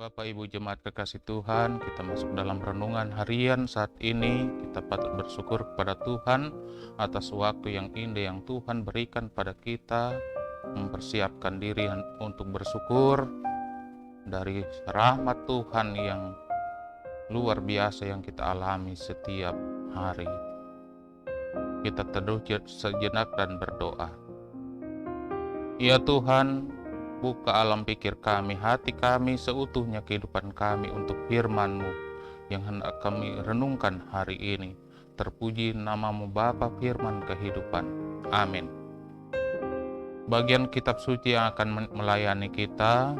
Bapak Ibu Jemaat kekasih Tuhan, kita masuk dalam renungan harian saat ini. Kita patut bersyukur kepada Tuhan atas waktu yang indah yang Tuhan berikan pada kita, mempersiapkan diri untuk bersyukur dari rahmat Tuhan yang luar biasa yang kita alami setiap hari. Kita teduh sejenak dan berdoa. Ya Tuhan, buka alam pikir kami, hati kami, seutuhnya kehidupan kami untuk firman-Mu yang hendak kami renungkan hari ini. Terpuji namamu Bapa firman kehidupan. Amin. Bagian kitab suci yang akan melayani kita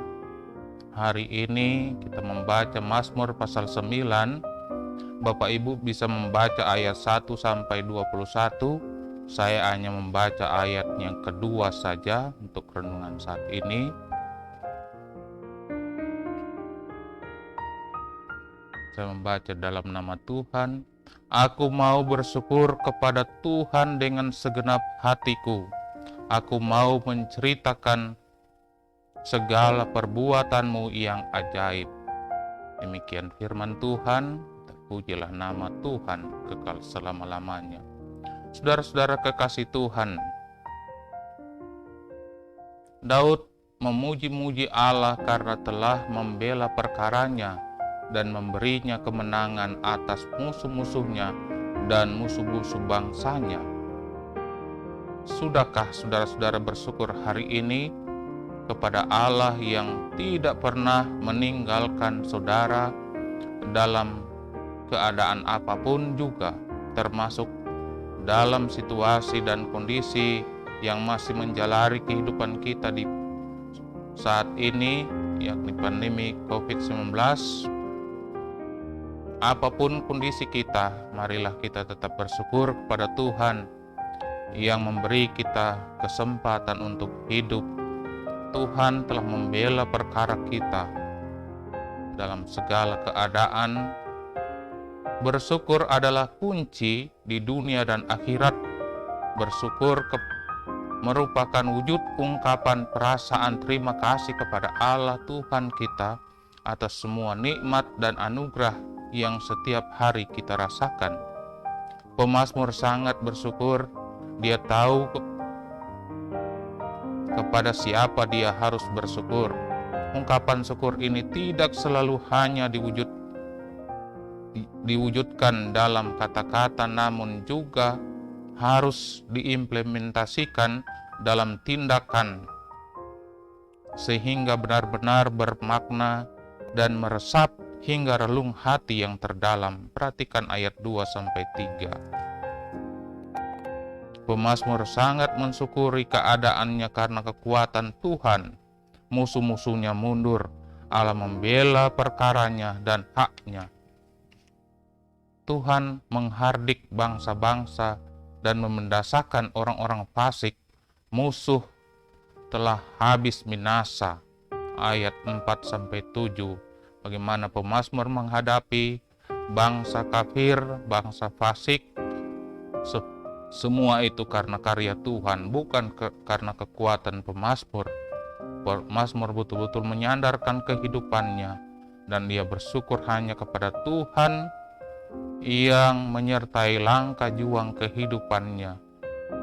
hari ini, kita membaca Mazmur pasal 9. Bapak Ibu bisa membaca ayat 1 sampai 21. Saya hanya membaca ayat yang kedua saja untuk renungan saat ini. Saya membaca dalam nama Tuhan. Aku mau bersyukur kepada Tuhan dengan segenap hatiku. Aku mau menceritakan segala perbuatan-Mu yang ajaib. Demikian firman Tuhan. Terpujilah nama Tuhan kekal selama-lamanya. Saudara-saudara kekasih Tuhan, Daud memuji-muji Allah karena telah membela perkaranya dan memberinya kemenangan atas musuh-musuhnya dan musuh-musuh bangsanya. Sudahkah saudara-saudara bersyukur hari ini kepada Allah yang tidak pernah meninggalkan saudara dalam keadaan apapun juga, termasuk dalam situasi dan kondisi yang masih menjalari kehidupan kita di saat ini, yakni pandemi COVID-19. Apapun kondisi kita, marilah kita tetap bersyukur kepada Tuhan yang memberi kita kesempatan untuk hidup. Tuhan telah membela perkara kita dalam segala keadaan. Bersyukur adalah kunci di dunia dan akhirat. Bersyukur merupakan wujud ungkapan perasaan terima kasih kepada Allah Tuhan kita atas semua nikmat dan anugerah yang setiap hari kita rasakan. Pemazmur sangat bersyukur. Dia tahu kepada siapa dia harus bersyukur. Ungkapan syukur ini tidak selalu hanya diwujudkan dalam kata-kata, namun juga harus diimplementasikan dalam tindakan sehingga benar-benar bermakna dan meresap hingga relung hati yang terdalam. Perhatikan ayat 2-3. Pemazmur sangat mensyukuri keadaannya karena kekuatan Tuhan. Musuh-musuhnya mundur, Allah membela perkaranya dan haknya. Tuhan menghardik bangsa-bangsa dan memendasakan orang-orang fasik. Musuh telah habis binasa. Ayat 4-7. Bagaimana pemazmur menghadapi bangsa kafir, bangsa fasik. Semua itu karena karya Tuhan, bukan karena kekuatan pemazmur. Pemazmur betul-betul menyandarkan kehidupannya dan dia bersyukur hanya kepada Tuhan yang menyertai langkah juang kehidupannya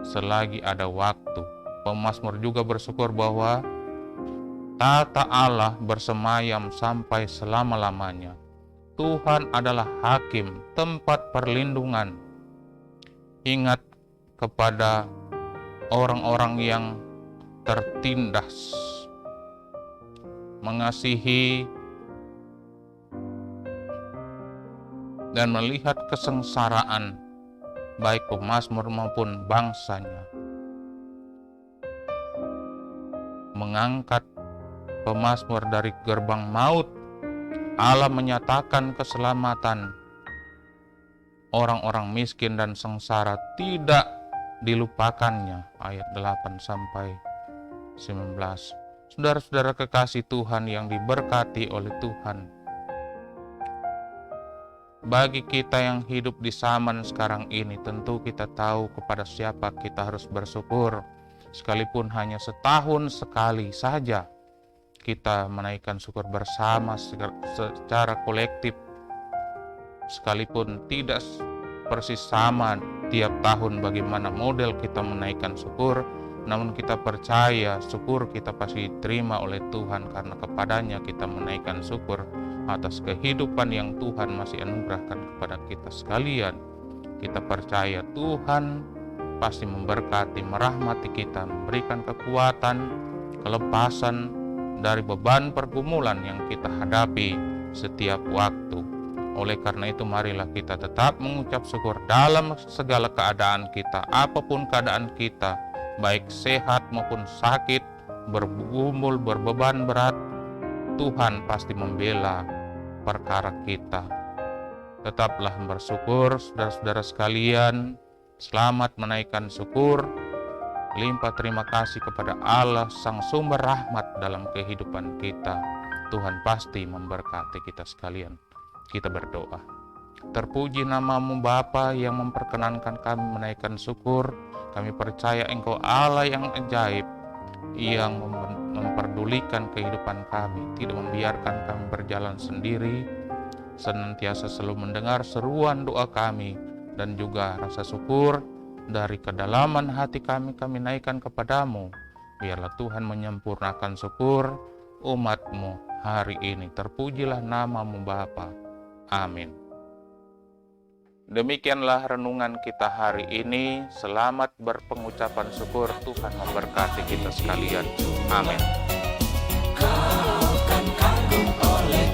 selagi ada waktu. Pemazmur juga bersyukur bahwa tata Allah bersemayam sampai selama-lamanya. Tuhan adalah hakim, tempat perlindungan. Ingat kepada orang-orang yang tertindas, mengasihi dan melihat kesengsaraan baik pemazmur maupun bangsanya. Mengangkat pemazmur dari gerbang maut, Allah menyatakan keselamatan. Orang-orang miskin dan sengsara tidak dilupakannya. Ayat 8-19. Saudara-saudara kekasih Tuhan yang diberkati oleh Tuhan, bagi kita yang hidup di zaman sekarang ini, tentu kita tahu kepada siapa kita harus bersyukur. Sekalipun hanya setahun sekali saja, kita menaikkan syukur bersama secara kolektif, sekalipun tidak persis sama tiap tahun bagaimana model kita menaikkan syukur, namun kita percaya syukur kita pasti diterima oleh Tuhan, karena kepadanya kita menaikkan syukur atas kehidupan yang Tuhan masih anugerahkan kepada kita sekalian. Kita percaya Tuhan pasti memberkati, merahmati kita, memberikan kekuatan, kelepasan dari beban pergumulan yang kita hadapi setiap waktu. Oleh karena itu, marilah kita tetap mengucap syukur dalam segala keadaan kita, apapun keadaan kita, baik sehat maupun sakit, bergumul, berbeban berat, Tuhan pasti membela perkara kita. Tetaplah bersyukur, saudara-saudara sekalian. Selamat menaikkan syukur. Limpah terima kasih kepada Allah, Sang Sumber Rahmat dalam kehidupan kita. Tuhan pasti memberkati kita sekalian. Kita berdoa. Terpuji nama-Mu Bapa yang memperkenankan kami menaikkan syukur. Kami percaya Engkau Allah yang ajaib, yang memperdulikan kehidupan kami, tidak membiarkan kami berjalan sendiri, senantiasa selalu mendengar seruan doa kami, dan juga rasa syukur dari kedalaman hati kami naikkan kepadamu. Biarlah Tuhan menyempurnakan syukur umat-Mu hari ini. Terpujilah nama-Mu Bapa. Amin. Demikianlah renungan kita hari ini. Selamat berpengucapan syukur. Tuhan memberkati kita sekalian. Amin. Kau kan kagum oleh